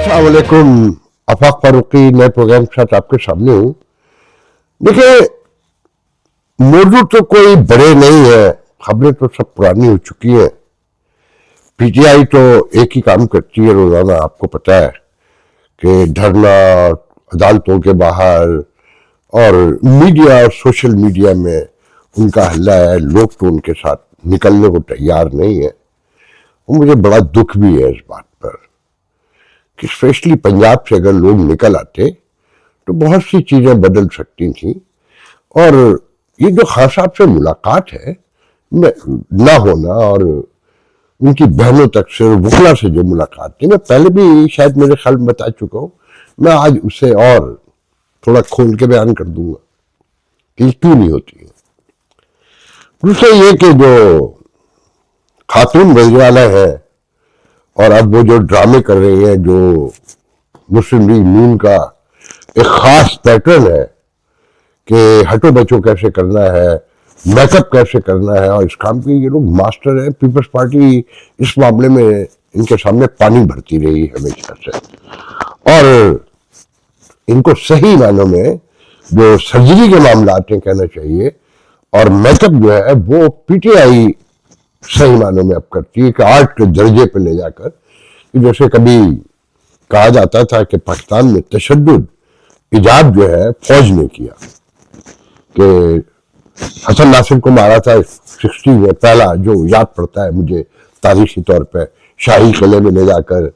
अस्सलाम वालेकुम। आफाक फारूकी नए प्रोग्राम के साथ आपके सामने हूं। देखिए, मौजूद तो कोई बड़े नहीं है, खबरें तो सब पुरानी हो चुकी हैं। पीटीआई तो एक ही काम करती है रोजाना, आपको पता है कि धरना, अदालतों के बाहर और मीडिया और सोशल मीडिया में उनका हल्ला है। लोग तो उनके साथ निकलने को तैयार नहीं है और मुझे बड़ा दुख भी है इस बात पर कि स्पेशली पंजाब से अगर लोग निकल आते तो बहुत सी चीजें बदल सकती थी। और ये जो खान साहब से मुलाकात है ना होना, और उनकी बहनों तक से, वकला से जो मुलाकात थी, मैं पहले भी शायद मेरे ख्याल में बता चुका हूं, मैं आज उसे और थोड़ा खोल के बयान कर दूंगा कि क्यों नहीं होती है। दूसरा ये कि जो खातून वज़ीर-ए-आला है और अब वो जो ड्रामे कर रही है, जो मुस्लिम लीग नून का एक खास पैटर्न है कि हटो बचो कैसे करना है, मैकअप कैसे करना है, और इस काम के ये लोग मास्टर हैं। पीपल्स पार्टी इस मामले में इनके सामने पानी भरती रही हमेशा से, और इनको सही मानों में जो सर्जरी के मामला आते हैं कहना चाहिए, और मेकअप जो है वो पीटीआई सही मानों में अब करती है कि आर्ट के दर्जे पे ले जाकर। जैसे कभी कहा जाता था कि पाकिस्तान में तशद्दुद इजाद जो है फौज ने किया, कि हसन नासिर को मारा था 60 में, पहला जो याद पड़ता है मुझे तारीखी तौर पे, शाही किले में ले जाकर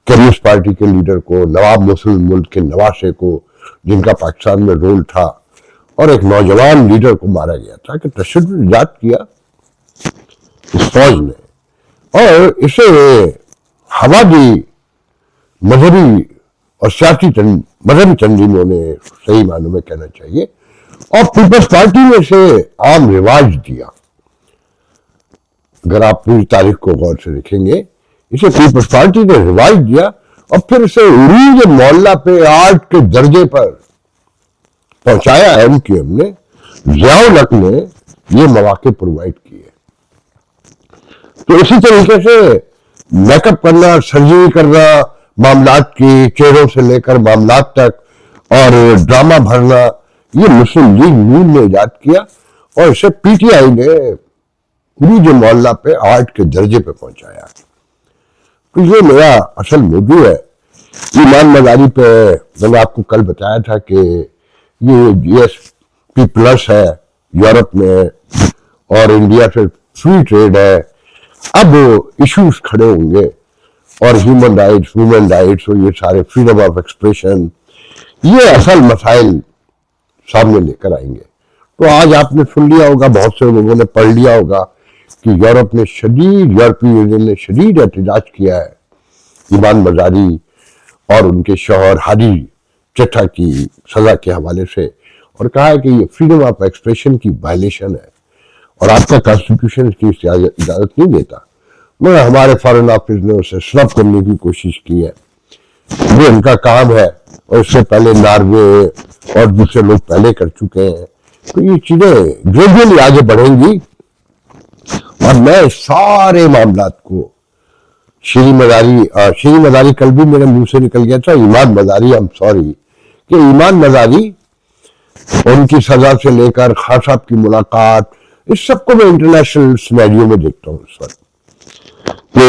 कम्युनिस्ट पार्टी के लीडर को, नवाब मुस्लिम मुल्क के नवासे को, जिनका पाकिस्तान में रोल था, और एक नौजवान लीडर को मारा गया था। कि तशद्दुद इजाद किया इस फौज ने और इसे हवा दी मजहबी और सियासी मजहबी तंजीमों ने, सही मानों में कहना चाहिए, और पीपल्स पार्टी ने इसे आम रिवाज दिया। अगर आप पूरी तारीख को गौर से देखेंगे, इसे पीपल्स पार्टी ने रिवाज दिया और फिर इसे उरूज मोहल्ला पे आर्ट के दर्जे पर पहुंचाया है एमक्यूएम ने, ज़ियाउल हक ने ये मौके प्रोवाइड किए। तो इसी तरीके से मेकअप करना, सर्जरी करना, मामलात की चेहरों से लेकर मामलात तक, और ड्रामा भरना, ये मुस्लिम लीग नून ने इजाद किया और इसे पीटीआई ने उरूज मोहल्ला पे आर्ट के दर्जे पे पहुंचाया। तो ये मेरा असल मौजू है। ईमान मजारी पे मैंने आपको कल बताया था कि ये जीएसपी प्लस है यूरोप में और इंडिया से फ्री ट्रेड है। अब इश्यूज खड़े होंगे और ह्यूमन राइट्स, वुमेन राइट्स और ये सारे फ्रीडम ऑफ एक्सप्रेशन, ये असल मसाइल सामने लेकर आएंगे। तो आज आपने सुन लिया होगा, बहुत से लोगों ने पढ़ लिया होगा कि यूरोपीय यूनियन ने शदीद एहतजाज किया है ईमान मजारी और उनके शौहर हादी चट्टा की सजा के हवाले से, और कहा है कि ये फ्रीडम ऑफ एक्सप्रेशन की वायलेशन है और आपका कॉन्स्टिट्यूशन इसकी इजाजत नहीं देता। मगर हमारे फॉरेन ऑफिस ने उसे स्नब करने की कोशिश की है, वो उनका काम है, और इससे पहले नॉर्वे और दूसरे लोग पहले कर चुके हैं। तो ये चीजें ग्रेजुअली आगे बढ़ेंगी और मैं सारे मामलात को शीरी मजारी कल भी मेरे मुंह से निकल गया था, ईमान मजारी, आई एम सॉरी, कि ईमान मजारी उनकी सजा से लेकर खान साहब की मुलाकात, इस सबको मैं इंटरनेशनल सिनेरियो में देखता हूँ इस वक्त, कि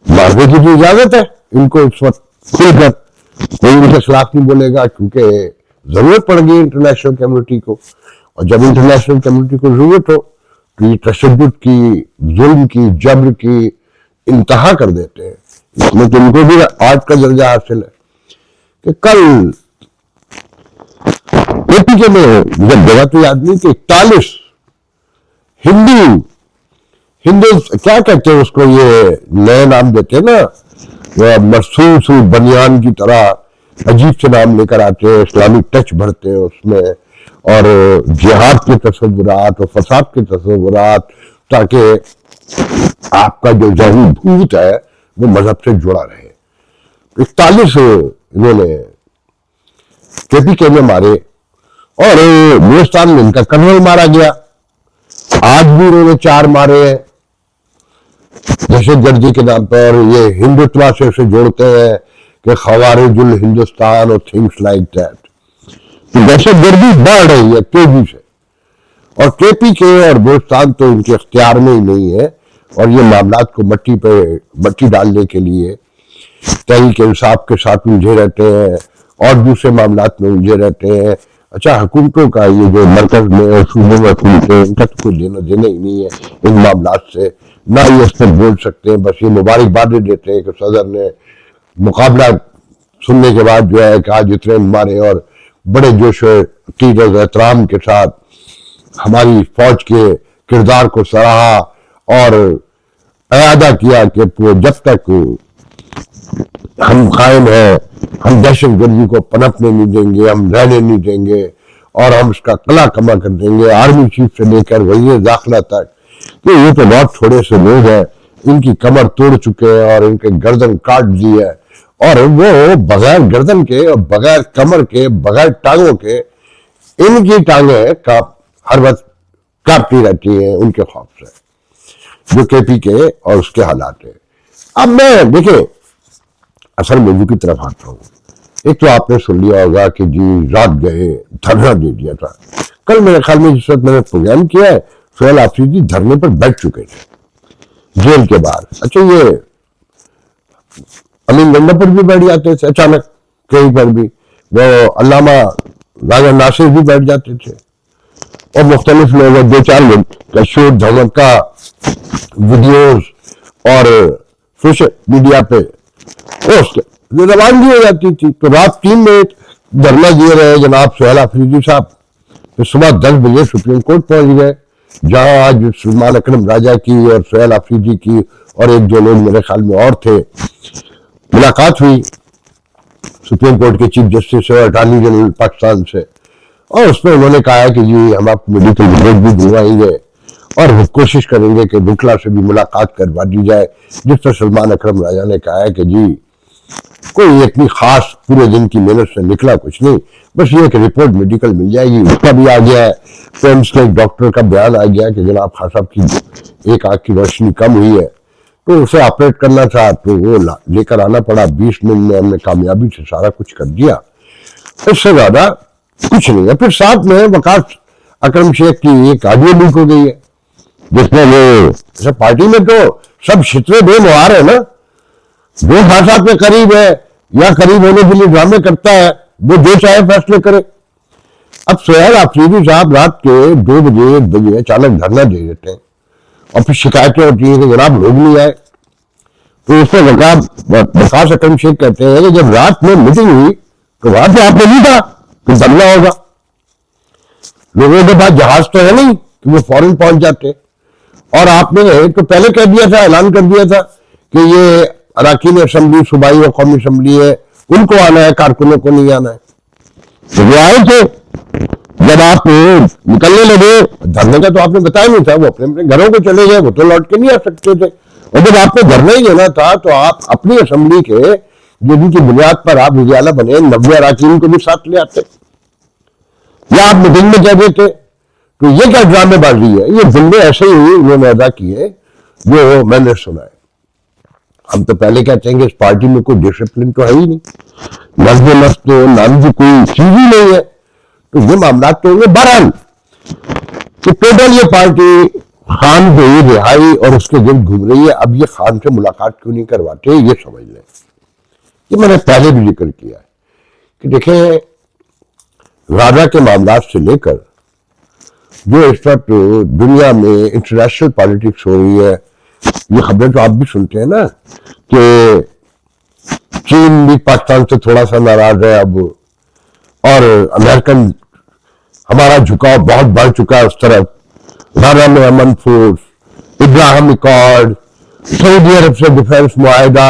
मारने की जो इजाजत है इनको इस वक्त खुलकर, कोई उनके खिलाफ नहीं बोलेगा, क्योंकि जरूरत पड़ गई इंटरनेशनल कम्युनिटी को, और जब इंटरनेशनल कम्युनिटी को जरूरत हो तो ये तशद्दुद की, जुल्म की, जब्र की इंतहा कर देते हैं। इसमें तो उनको भी आर्ट का दर्जा हासिल है। कि कल एपीके में जब जगह तो याद नहीं कि 41 हिंदू क्या कहते हैं उसको, ये नए नाम देते हैं ना, मरसूस बनियान की तरह अजीब से नाम लेकर आते हैं, इस्लामिक टच भरते हैं उसमें, और जिहाद के तस्वुरात और फसाद के तस्वुरात, ताकि आपका जो ज़हनी भूत है वो मजहब से जुड़ा रहे। 41 इन्होंने केपीके में मारे और बलूचिस्तान में इनका कर्नल मारा गया। आज भी उन्होंने 4 मारे हैं। दहशतगर्दी के नाम पर ये हिंदुत्व से उसे जोड़ते हैं कि खवारिजुल हिंदुस्तान और थिंग्स लाइक दैट। तो दहशतगर्दी बढ़ रही है तेजी से, और केपी के और बलूचिस्तान तो इनके अख्तियार में ही नहीं है, और ये मामला को मट्टी डालने के लिए तहरीक इंसाफ के साथ उलझे रहते हैं और दूसरे मामला में उलझे रहते हैं। अच्छा, हुकूमतों का ये जो मरकज में और सूबों में हुकूमतें, इनका तो कोई लेना देना ही नहीं है इन मामला से, ना ये इस पर बोल सकते हैं। बस ये मुबारकबादें देते हैं कि सदर ने मुकाबला सुनने के बाद जो है कि आज इतने मारे और बड़े जोश और एहतराम के साथ हमारी फौज के किरदार को सराहा और अयादा किया कि जब तक हम कायम हैं, हम दहशतगर्दी को पनपने नहीं देंगे, हम रहने नहीं देंगे, और हम उसका कला कमा कर देंगे, आर्मी चीफ से लेकर वजीर दाखिला तक। तो ये तो बहुत थोड़े से लोग हैं, इनकी कमर तोड़ चुके हैं और इनके गर्दन काट दी है, और वो बगैर गर्दन के और बगैर कमर के, बगैर टांगों के, इनकी टांगें का हर वक्त कांपती रहती हैं उनके खौफ से, जो केपी के और उसके हालात है। अब मैं देखें असल मौजू की तरफ आता हूँ। एक तो आपने सुन लिया होगा कि जी रात गए धरना दे दिया था। कल मेरे ख्याल में जिस वक्त मैंने प्रोग्राम किया है, सोहेल आफरीदी धरने पर बैठ चुके थे जेल के बाहर। अच्छा, ये अमीन गंडा पर भी बैठ जाते थे अचानक, कहीं पर भी वो अल्लामा राजा नासिर भी बैठ जाते थे, और मुख्तलिफ लोग 2-4 लोग का शोर धमका वीडियोस और सोशल मीडिया पे रवानगी हो जाती थी। तो रात 3 बजे धरना दिए रहे जनाब सोहेल आफरीदी साहब, फिर सुबह 10 बजे सुप्रीम कोर्ट पहुंच गए, जहां आज सलमान अकरम राजा की और सोहेल आफरीदी की और 1-2 लोग मेरे ख्याल में और थे, मुलाकात हुई सुप्रीम कोर्ट के चीफ जस्टिस और अटॉर्नी जनरल पाकिस्तान से, और उसमें उन्होंने कहा है कि जी हम आपको मेडिकल रिपोर्ट भी दिलवाएंगे और कोशिश करेंगे कि बुखला से भी मुलाकात करवा दी जाए, जिस पर सलमान अकरम राजा ने कहा है कि जी कोई इतनी खास पूरे दिन की मेहनत से निकला कुछ नहीं, बस ये कि रिपोर्ट मेडिकल मिल जाएगी। उसका भी आ गया है, पेम्स के एक डॉक्टर का बयान आ गया कि जनाब खान साहब की एक आंख की रोशनी कम हुई है, तो उसे ऑपरेट करना था, तो वो लेकर आना पड़ा। 20 मिनट में हमने कामयाबी से सारा कुछ कर दिया, इससे ज्यादा कुछ नहीं है। फिर साथ में वकास अकरम शेख की एक ऑडियो लीक हो गई है, जिसमें वो पार्टी में तो सब शितरे बेमुहार है ना, जो खान साहब के करीब है या करीब होने के लिए ड्रामे करता है, वो जो चाहे फैसले करे। अब सोहेल आफरीदी साहब रात के 2 बजे 1 बजे अचानक धरना दे देते हैं, और फिर शिकायतें होती है कि जनाब लोग नहीं आए। तो उसमें वकास अकरम शेख कहते हैं कि जब रात में मीटिंग हुई तो वहां पे आपने नहीं था कि धरना होगा, लोगों के पास जहाज तो है नहीं कि वो फौरन पहुंच जाते, और आपने तो पहले कह दिया था, ऐलान कर दिया था कि ये अराकीन असेंबली सूबाई और कौमी असेंबली है, उनको आना है, कारकुनों को नहीं आना है। तो वो आए थे, जब आप निकलने लगे धरने का तो आपने बताया नहीं था, वो अपने अपने घरों को चले गए, वो तो लौट के नहीं आ सकते थे। और जब आपको धरना ही देना था तो आप अपनी असेंबली के जिनकी बुनियाद पर आप विद्यालय बने 90 अराकीन को भी साथ ले आते, या आप मीटिंग में कह देते। तो ये क्या ड्रामेबाजी है? ये जुम्मे ऐसे ही उन्होंने अदा किए जो मैंने सुना है। हम तो पहले कहते हैं कि इस पार्टी में कोई डिसिप्लिन तो है ही नहीं, नज्म नफ्स तो नाम की कोई चीज ही नहीं है। तो ये मामला तो होंगे। बहरहाल कि टोटल ये पार्टी खान को ही रिहाई और उसके गिर्द घूम रही है। अब ये खान से मुलाकात क्यों नहीं करवाते, ये समझ लें। ये मैंने पहले भी जिक्र किया है कि देखें, राजा के मामला से लेकर जो इस वक्त दुनिया में इंटरनेशनल पॉलिटिक्स हो रही है, ये खबरें तो आप भी सुनते हैं ना कि चीन भी पाकिस्तान से थोड़ा सा नाराज है अब, और अमेरिकन हमारा झुकाव बहुत बढ़ चुका है उस तरफ। राना में अमन फोर्स, इब्राहिम अकॉर्ड, सऊदी अरब से डिफेंस मुआहिदा।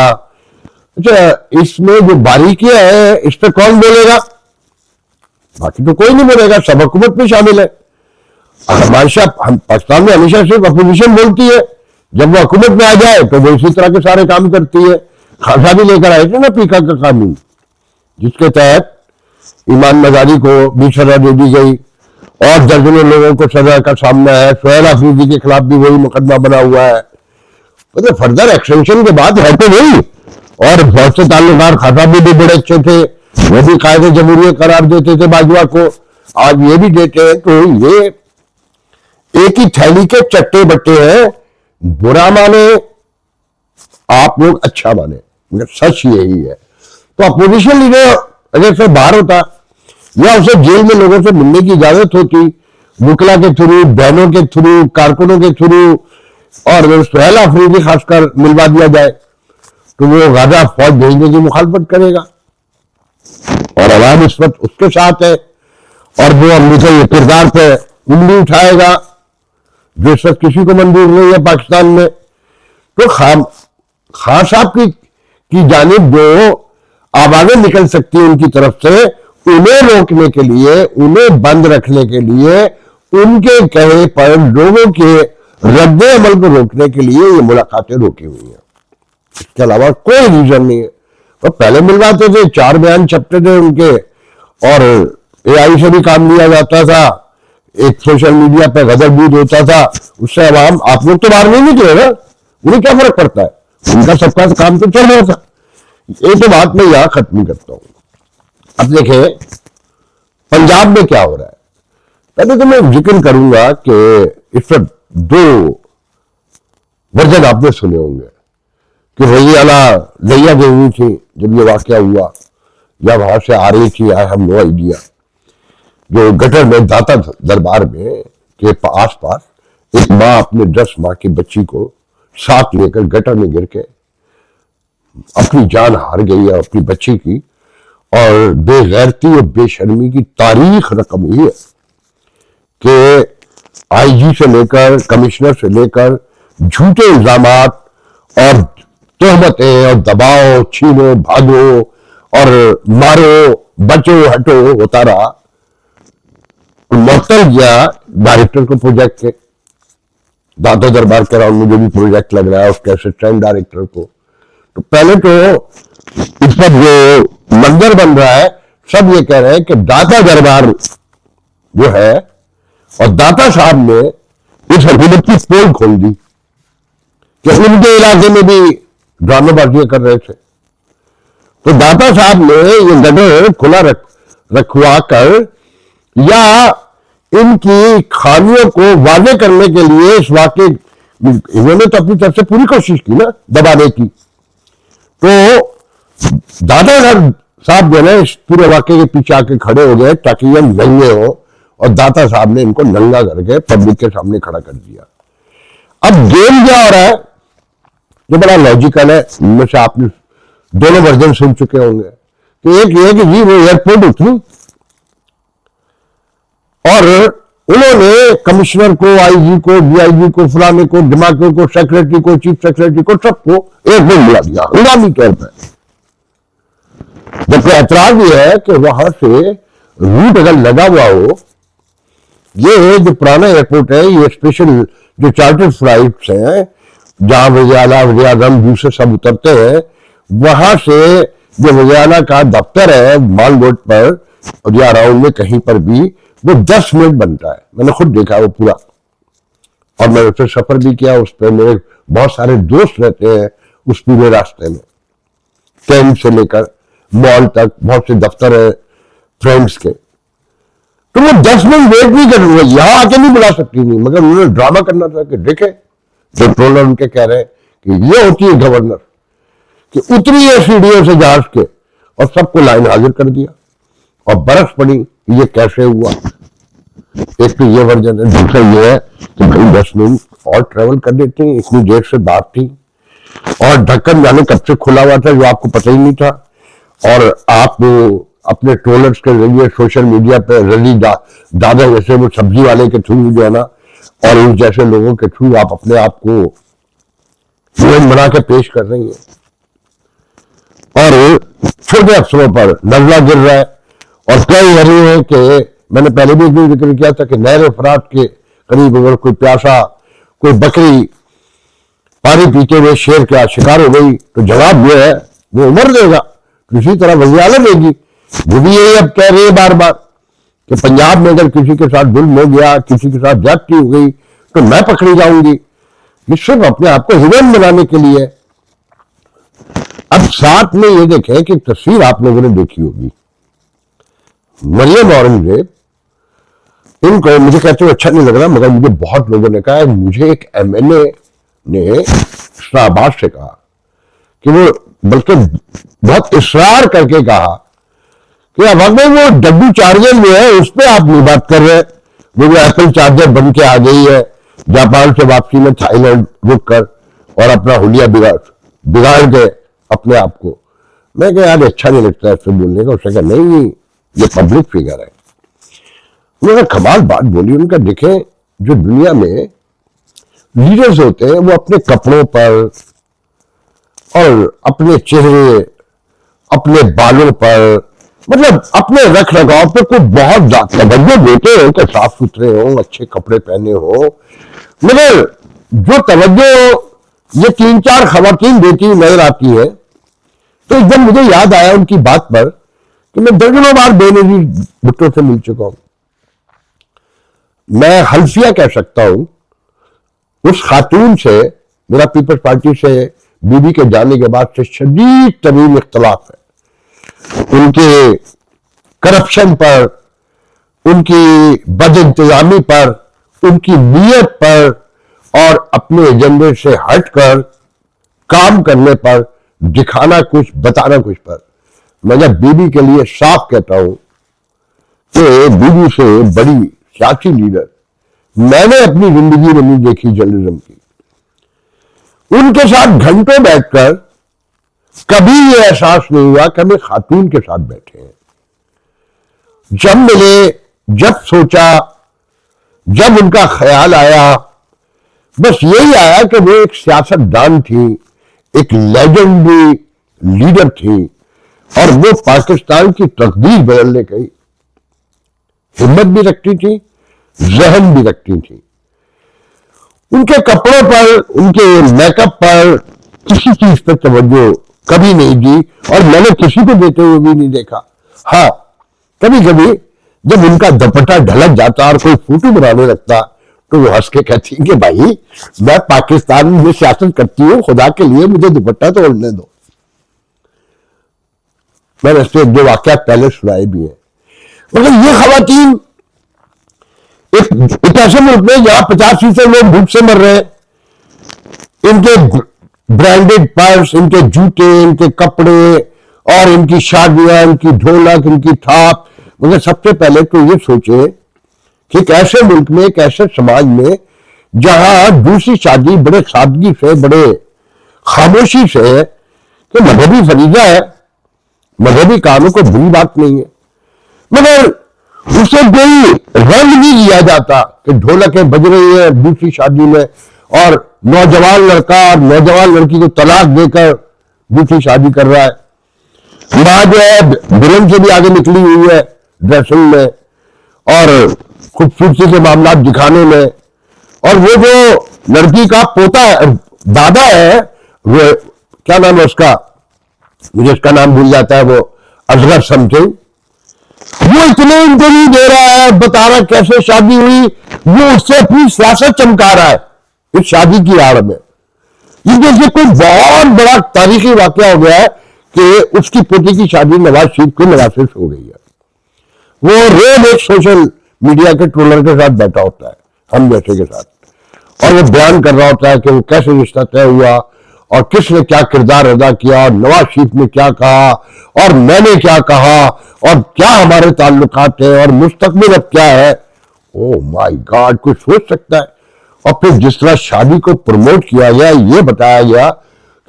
अच्छा, इसमें जो बारीकियां है इस पर कौन बोलेगा? बाकी तो कोई नहीं बोलेगा, सब हुकूमत में शामिल है। हमेशा पाकिस्तान में हमेशा सिर्फ अपोजिशन बोलती है, जब वो हुकूमत में आ जाए तो वो इसी तरह के सारे काम करती है। खासा भी लेकर आए थे ना पीका का कानून, जिसके तहत ईमान मजारी को भी सजा दे दी गई और दर्जनों लोगों को सजा का सामना है। सोहेल आफरीदी के खिलाफ भी वही मुकदमा बना हुआ है। मतलब फर्दर एक्सटेंशन के बाद है तो नहीं। और बहुत से ताल्लुकात खाता भी बड़े अच्छे थे, वो भी कायदे जमहूरियत करार देते थे बाजवा को, आज ये भी देते हैं। तो ये एक ही थैली के चट्टे बट्टे हैं, बुरा माने आप लोग, अच्छा माने, मगर सच यही है। तो अपोजिशन लीडर अगर से बाहर होता या उसे जेल में लोगों से मिलने की इजाजत होती, वकला के थ्रू, बहनों के थ्रू, कारकुनों के थ्रू, और सुहेल अफरीदी खासकर मिलवा दिया जाए, तो वो गाजा फौज भेजने की मुखालफत करेगा। और अवाम इस वक्त उसके साथ है, और वो अमरीका के किरदार पर उंगली उठाएगा जो इस वक्त किसी को मंजूर नहीं है पाकिस्तान में। तो खान साहब की जानिब जो आवाजें निकल सकती है उनकी तरफ से, उन्हें रोकने के लिए, उन्हें बंद रखने के लिए, उनके कहे पर लोगों के रद्द अमल को रोकने के लिए ये मुलाकातें रोकी हुई हैं। इसके अलावा कोई रीजन नहीं है। तो पहले मिलवाते थे, 4 बयान छपते थे उनके, और एआई से भी काम लिया जाता था, एक सोशल मीडिया पे गदरबूद होता था, उससे अवाम, आप लोग तो बाहर नहीं निकले ना, उन्हें क्या फर्क पड़ता है, उनका सबका काम तो चल रहा था। ये तो बात मैं यहां खत्म करता हूं। अब देखें पंजाब में क्या हो रहा है। पहले तो मैं जिक्र करूंगा कि इस पर 2 वर्जन आपने सुने होंगे कि वजीआला लैया गई हुई थी जब ये वाकया हुआ, या वहां से आ रही थी, आई हैव नो आइडिया, जो गटर में दाता दरबार में के आस पास एक माँ अपने 10 माह की बच्ची को साथ लेकर गटर में गिर के अपनी जान हार गई है, अपनी बच्ची की। और बेगैरती और बेशर्मी की तारीख रकम हुई है कि आईजी से लेकर कमिश्नर से लेकर झूठे इल्जामात और तोहमतें और दबाव, छीनो भागो और मारो, बचो हटो होता रहा। मुअत्तल किया डायरेक्टर को प्रोजेक्ट के, दाता दरबार के राउंड में जो भी प्रोजेक्ट लग रहा है उसके असिस्टेंट डायरेक्टर को। तो पहले तो इस पर जो मंजर बन रहा है, सब ये कह रहे हैं कि दाता दरबार जो है और दाता साहब ने इस हुकूमत की पोल खोल दी कि उनके इलाके में भी ड्रामेबाजियां कर रहे थे। तो दाता साहब ने ये गटर खुला रखवा कर या इनकी खामियों को वाजे करने के लिए इस वाकई, इन्होंने तो अपनी तरफ से पूरी कोशिश की ना दबाने की। तो दादा साहब जो है इस पूरे वाकये के पीछे आके खड़े हो गए ताकि ये नंगे हो, और दाता साहब ने इनको नंगा करके पब्लिक के सामने खड़ा कर दिया। अब गेम क्या हो रहा है जो बड़ा लॉजिकल है, इनमें से आपने दोनों वर्जन सुन चुके होंगे। तो एक ये कि जी वो एयरपोर्ट उतरी और उन्होंने कमिश्नर को, आईजी को, डीआईजी को, फलाने को, दिमाग को, सेक्रेटरी को, चीफ सेक्रेटरी को, सबको एयरपोर्ट बुला दिया हंगामी तौर पर। जबकि ऐतराज ये है कि वहां से रूट अगर लगा हुआ हो, ये जो पुराना एयरपोर्ट है, ये स्पेशल जो चार्टर्ड फ्लाइट्स हैं जहां वज़ीर-ए-आला, वज़ीर-ए-आज़म दूसरे सब उतरते हैं, वहां से जो वज़ीर-ए-आला का दफ्तर है माल रोड पर या अराउंड में कहीं पर भी, वो 10 मिनट बनता है। मैंने खुद देखा वो पूरा, और मैंने उससे सफर भी किया। उस पर मेरे बहुत सारे दोस्त रहते हैं उस पूरे रास्ते में, कैंप से लेकर मॉल तक बहुत से दफ्तर है फ्रेंड्स के। तो वो 10 मिनट वेट नहीं कर रही है, यहां आके नहीं बुला सकती नहीं, मगर उन्होंने ड्रामा करना था कि देखे कंट्रोलर उनके कह रहे हैं कि ये होती है गवर्नर, कि उतरी है सीढ़ियों से जहाज के और सबको लाइन हाजिर कर दिया और बरस पड़ी। ये कैसे हुआ? एक तो ये वर्जन है। दूसरा ये है कि भाई 10 मिनट और ट्रेवल कर देती, इतनी देर से बात थी, और ढक्कन जाने कब से खुला हुआ था जो आपको पता ही नहीं था, और आप अपने ट्रोलर्स के जरिए सोशल मीडिया पे रली दादा जैसे वो सब्जी वाले के थ्रू जो है ना, और उस जैसे लोगों के थ्रू आप अपने आप को हीरोइन बना के पेश कर रही है। और छोटे अफसरों पर नजला गिर रहा है, और कई रही है कि मैंने पहले भी जिक्र किया था कि नहर अफरात के करीब अगर कोई प्यासा, कोई बकरी पानी पीते हुए शेर का शिकार हो गई तो जवाब जो है वो उम्र देगा, तो इसी तरह वज़ीर-ए-आला देगी। वो भी यही अब कह रही है बार बार कि पंजाब में अगर किसी के साथ जुल्म हो गया, किसी के साथ ज्यादती हो गई तो मैं पकड़ी जाऊंगी। ये सिर्फ अपने आप को हीरोइन बनाने के लिए। अब साथ में ये देखें कि तस्वीर आप लोगों ने देखी होगी, मरियम औरंगजेब, इनको मुझे कहते हुए अच्छा नहीं लग रहा, मगर मुझे बहुत लोगों ने कहा, मुझे एक एमएलए ने शाबाश से कहा कि वो, बल्कि बहुत इसरार करके कहा कि अब अगर वो डब्ल्यू चार्जर जो है उस पर आप नहीं बात कर रहे, वो जो एप्पल चार्जर बन के आ गई है जापान से वापसी में थाईलैंड रुक कर और अपना हुलिया बिगाड़ के अपने आप को। मैं कहा यार अच्छा नहीं लगता ऐसे बोलने का। उसने कहा नहीं ये पब्लिक फिगर है। उन्होंने कमाल बात बोली। उनका देखें जो दुनिया में लीडर्स होते हैं वो अपने कपड़ों पर और अपने चेहरे, अपने बालों पर, मतलब अपने रख रखाव पे कुछ बहुत तवज्जो देते हो कि साफ सुथरे हो, अच्छे कपड़े पहने हो, मगर जो तवज्जो ये 3-4 खवातीन देती नजर आती है, तो एकदम मुझे याद आया उनकी बात पर कि मैं दर्जनों बार बेनजीर भुट्टो से मिल चुका हूं। मैं हल्फिया कह सकता हूं उस खातून से, मेरा पीपल्स पार्टी से बीबी के जाने के बाद से शदीद तरीन इख्तलाफ है। उनके करप्शन पर, उनकी बदइंतजामी पर, उनकी नीयत पर और अपने एजेंडे से हटकर काम करने पर, दिखाना कुछ बताना कुछ पर। मैं जब बीबी के लिए साफ कहता हूं कि बीबी से बड़ी सियासी लीडर मैंने अपनी जिंदगी में नहीं देखी जर्नलिज्म की। उनके साथ घंटों बैठकर कभी ये एहसास नहीं हुआ कि हम एक खातून के साथ बैठे हैं। जब मिले, जब सोचा, जब उनका ख्याल आया, बस यही आया कि वो एक सियासतदान थी, एक लेजेंडरी लीडर थी और वो पाकिस्तान की तकदीर बदलने की हिम्मत भी रखती थी, जहन भी रखती थी। उनके कपड़ों पर, उनके मेकअप पर किसी चीज पर तवज्जो कभी नहीं दी और मैंने किसी को देते हुए भी नहीं देखा। हाँ, कभी कभी जब उनका दुपट्टा ढलक जाता और कोई फोटो बनाने लगता तो वो हंस के कहती कि भाई मैं पाकिस्तान में सियासत करती हूँ, खुदा के लिए मुझे दुपट्टा तो ओढ़ने दो। मैंने इससे एक दो वाकया पहले सुनाए भी है। मतलब ये खवातीन एक ऐसे मुल्क में जहां 50% लोग भूख से मर रहे हैं, इनके ब्रांडेड पर्स, इनके जूते, इनके कपड़े और इनकी शादियां, इनकी ढोलक, इनकी थाप। मगर सबसे पहले तो ये सोचे कि एक ऐसे मुल्क में, एक ऐसे समाज में जहां दूसरी शादी बड़े सादगी से, बड़े खामोशी से है कि मजहबी फरीजा है, मजहबी कामों को बुरी बात नहीं है, मगर उसे कोई रंग नहीं लिया जाता कि ढोलकें बज रही है दूसरी शादी में और नौजवान लड़का और नौजवान लड़की को तलाक देकर दूसरी शादी कर रहा है। मां जो है दुल्हन से भी आगे निकली हुई है ड्रेसिंग में और खूबसूरती के मामला दिखाने में, और वो जो लड़की का पोता है, दादा है, वो क्या नाम है उसका, मुझे उसका नाम भूल जाता है, वो असगर समथिंग, वो इतने इंटरव्यू दे रहा है, बता रहा है कैसे शादी हुई, वो उससे अपनी सियासत चमका रहा है इस शादी की आड़ में। ये जैसे कोई बहुत बड़ा तारीखी वाकया हो गया है कि उसकी पोती की शादी नवाज शरीफ को नवासिश हो गई है। वो रोज एक सोशल मीडिया के ट्रोलर के साथ बैठा होता है, हम जैसे के साथ, और वो बयान कर रहा होता है कि वो कैसे रिश्ता तय हुआ और किसने क्या किरदार अदा किया और नवाज शरीफ ने क्या कहा और मैंने क्या कहा और क्या हमारे ताल्लुकात है और मुस्तकबिल अब क्या है। ओ माय गॉड, कोई सोच सकता है? और फिर जिस तरह शादी को प्रमोट किया गया, ये बताया गया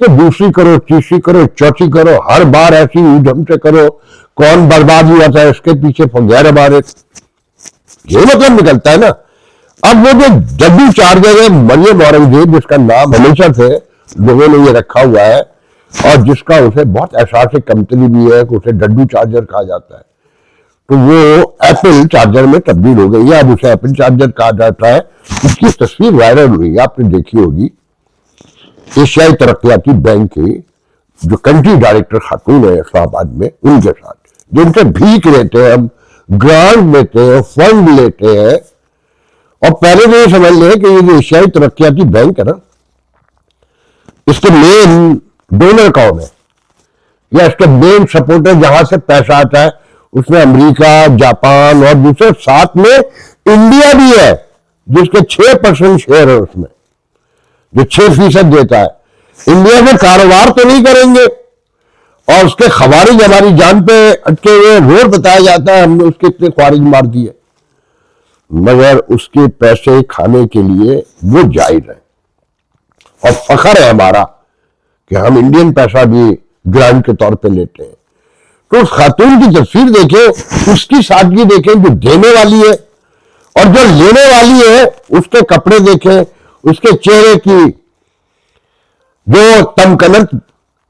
कि दूसरी करो, तीसरी करो, चौथी करो, हर बार ऐसी ढंग से करो, कौन बर्बाद हुआ था इसके पीछे फंगैर हमारे, ये मतलब निकलता है ना। अब वो जो डब्ल्यू चार्जर है मरियम औरंगजेब, जिसका नाम हमेशा से लोगों ने ये रखा हुआ है और जिसका उसे बहुत एहसास कमतरी भी है कि उसे डब्ल्यू चार्जर कहा जाता है, तो वो एप्पल चार्जर में तब्दील हो गई है, अब उसे एप्पल चार्जर कहा जाता है। उसकी तस्वीर वायरल हुई, आपने देखी होगी, एशियाई तरक्याती बैंक की जो कंट्री डायरेक्टर खातून है इस्लामाबाद में, उनके साथ जिनसे भीख लेते हैं हम, ग्रांट लेते हैं, फंड लेते हैं। और पहले तो ये समझ लें कि ये जो एशियाई तरक्याती बैंक है ना, इसके मेन डोनर कौन है या इसके मेन सपोर्टर जहां से पैसा आता है उसमें अमेरिका, जापान और दूसरे, साथ में इंडिया भी है जिसके 6% शेयर है, उसमें जो 6% देता है। इंडिया में कारोबार तो नहीं करेंगे और उसके खवारिज हमारी जान पे अटके हुए, रोज बताया जाता है हमने उसके इतने खवारिज मार दिए, मगर उसके पैसे खाने के लिए वो जाहिर है। और फखर है हमारा कि हम इंडियन पैसा भी ग्रांट के तौर पे लेते हैं। तो उस खातून की तस्वीर देखें, उसकी सादगी देखें जो देने वाली है, और जो लेने वाली है उसके कपड़े देखें, उसके चेहरे की जो तमकनत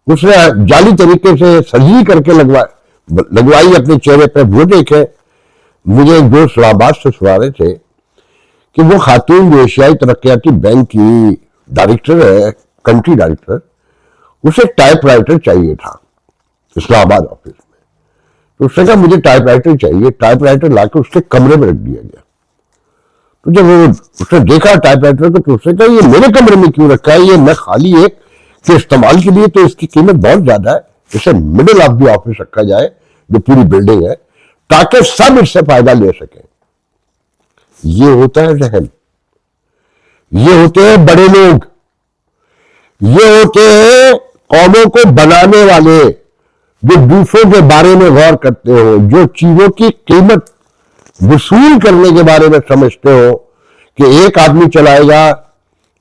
उसने जाली तरीके से सर्जरी करके लगवाई अपने चेहरे पे, वो देखे। मुझे एक दोस्त इस्लामाबाद से सुना रहे थे कि वो खातून जो एशियाई तरक्याती बैंक की डायरेक्टर है, कंट्री डायरेक्टर, उसे टाइपराइटर चाहिए था इस्लामाबाद ऑफिस में। तो उसने कहा मुझे टाइपराइटर चाहिए। टाइपराइटर लाकर उसके कमरे में रख दिया गया। तो जब वो उसने देखा टाइपराइटर को तो उसने कहा ये मेरे कमरे में क्यों रखा है, ये न खाली है कि इस्तेमाल के लिए तो इसकी कीमत बहुत ज्यादा है, इसे मिडिल ऑफ द ऑफिस रखा जाए जो पूरी बिल्डिंग है, ताकि सब इससे फायदा ले सके। ये होता है जहन, ये होते हैं बड़े लोग, ये होते हैं कौमों को बनाने वाले, जो दूसरों के बारे में गौर करते हो, जो चीजों की कीमत वसूल करने के बारे में समझते हो कि एक आदमी चलाएगा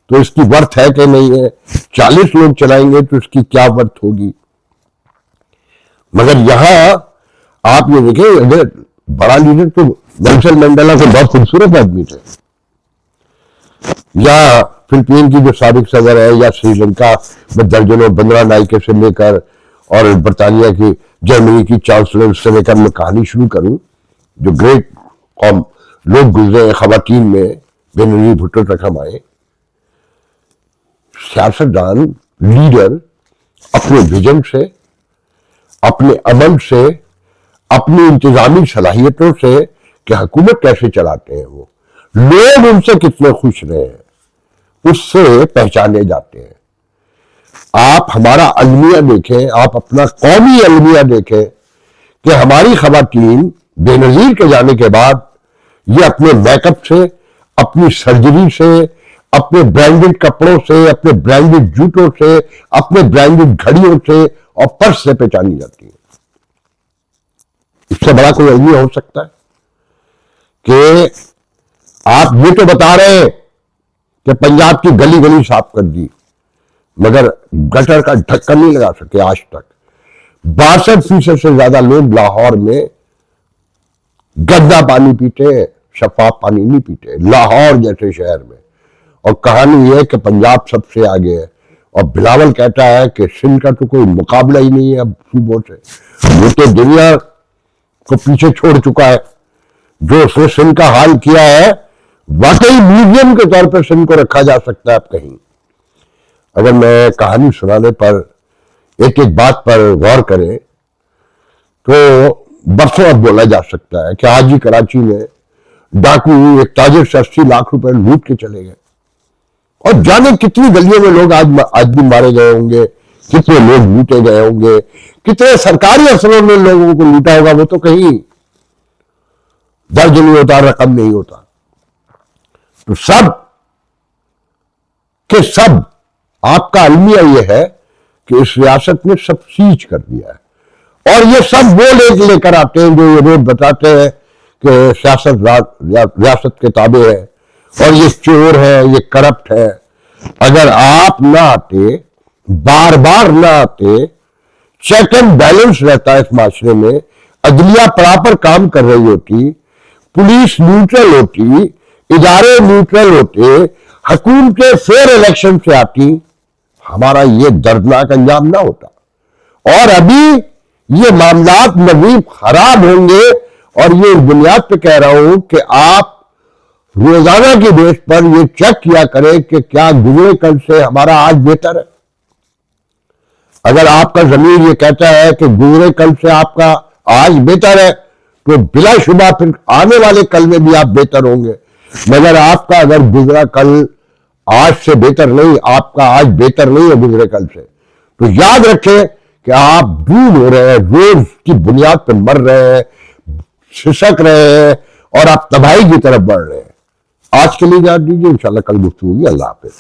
तो इसकी वर्थ है कि नहीं है, 40 लोग चलाएंगे तो इसकी क्या वर्थ होगी। मगर यहां आप ये देखें, अगर बड़ा लीडर तो नेल्सन मंडेला को बहुत खूबसूरत आदमी थे, या फिलिपीन की जो साबिक सदर है, या श्रीलंका में दर्जनों बंदरा नायके से लेकर और बरतानिया की, जर्मनी की चांसलर से लेकर मैं कहानी शुरू करूं, जो ग्रेट कौम लोग गुजरे खवातीन में बेनजीर भुट्टो तक हम आए। सियासतदान, लीडर अपने विजन से, अपने अमल से, अपनी इंतजामी सलाहियतों से कि हुकूमत कैसे चलाते हैं, वो लोग उनसे कितने खुश रहे हैं, उससे पहचाने जाते हैं। आप हमारा अलमिया देखें, आप अपना कौमी अलमिया देखें कि हमारी खवातीन बेनजीर के जाने के बाद ये अपने मेकअप से, अपनी सर्जरी से, अपने ब्रांडेड कपड़ों से, अपने ब्रांडेड जूतों से, अपने ब्रांडेड घड़ियों से और पर्स से पहचानी जाती है। इससे बड़ा कोई अलमिया हो सकता है कि आप ये तो बता रहे हैं कि पंजाब की गली गली साफ कर दी, मगर गटर का ढक्कन नहीं लगा सके आज तक। 62% से ज्यादा लोग लाहौर में गंदा पानी पीते, शफाफ पानी नहीं पीते, लाहौर जैसे शहर में। और कहानी यह कि पंजाब सबसे आगे है, और बिलावल कहता है कि सिंध का तो कोई मुकाबला ही नहीं है अब सूबों से, वो तो दुनिया को पीछे छोड़ चुका है। जो उसने सिंध का हाल किया है, वाकई म्यूजियम के तौर पर सिंध को रखा जा सकता है अब कहीं। अगर मैं कहानी सुनाने पर एक एक बात पर गौर करें तो बरसों अब बोला जा सकता है कि आज ही कराची में डाकू एक ताजिर से 80 लाख रुपए लूट के चले गए, और जाने कितनी गलियों में लोग आज भी मारे गए होंगे, कितने लोग लूटे गए होंगे, कितने सरकारी अफसरों ने लोगों को लूटा होगा, वो तो कहीं दर्ज नहीं होता, रकम नहीं होता। तो सब के सब आपका अलमिया यह है कि इस रियासत ने सब सीज कर दिया है, और ये सब वो लेकर आते हैं जो ये रोज बताते हैं कि सियासत रियासत के ताबे है और ये चोर है, ये करप्ट है। अगर आप ना आते, बार बार ना आते, चेक एंड बैलेंस रहता है इस माशरे में, अदलिया प्रॉपर काम कर रही होती, पुलिस न्यूट्रल होती, इदारे न्यूट्रल होते, हुकूमतें फेयर इलेक्शन से आती, हमारा ये दर्दनाक अंजाम ना होता। और अभी ये मामलात मजीद खराब होंगे, और ये इस बुनियाद पे कह रहा हूं कि आप रोजाना की बेस पर ये चेक किया करें कि क्या गुजरे कल से हमारा आज बेहतर है। अगर आपका जमीर ये कहता है कि गुजरे कल से आपका आज बेहतर है, तो बिलाशुबा फिर आने वाले कल में भी आप बेहतर होंगे। मगर आपका अगर गुजरा कल आज से बेहतर नहीं, आपका आज बेहतर नहीं है गुजरे कल से। तो याद रखें कि आप दूर हो रहे हैं, रोज की बुनियाद पर मर रहे हैं, सिसक रहे हैं और आप तबाही की तरफ बढ़ रहे हैं। आज के लिए इजाजत दीजिए, इंशाल्लाह कल गुफ्तगू होगी। अल्लाह हाफिज।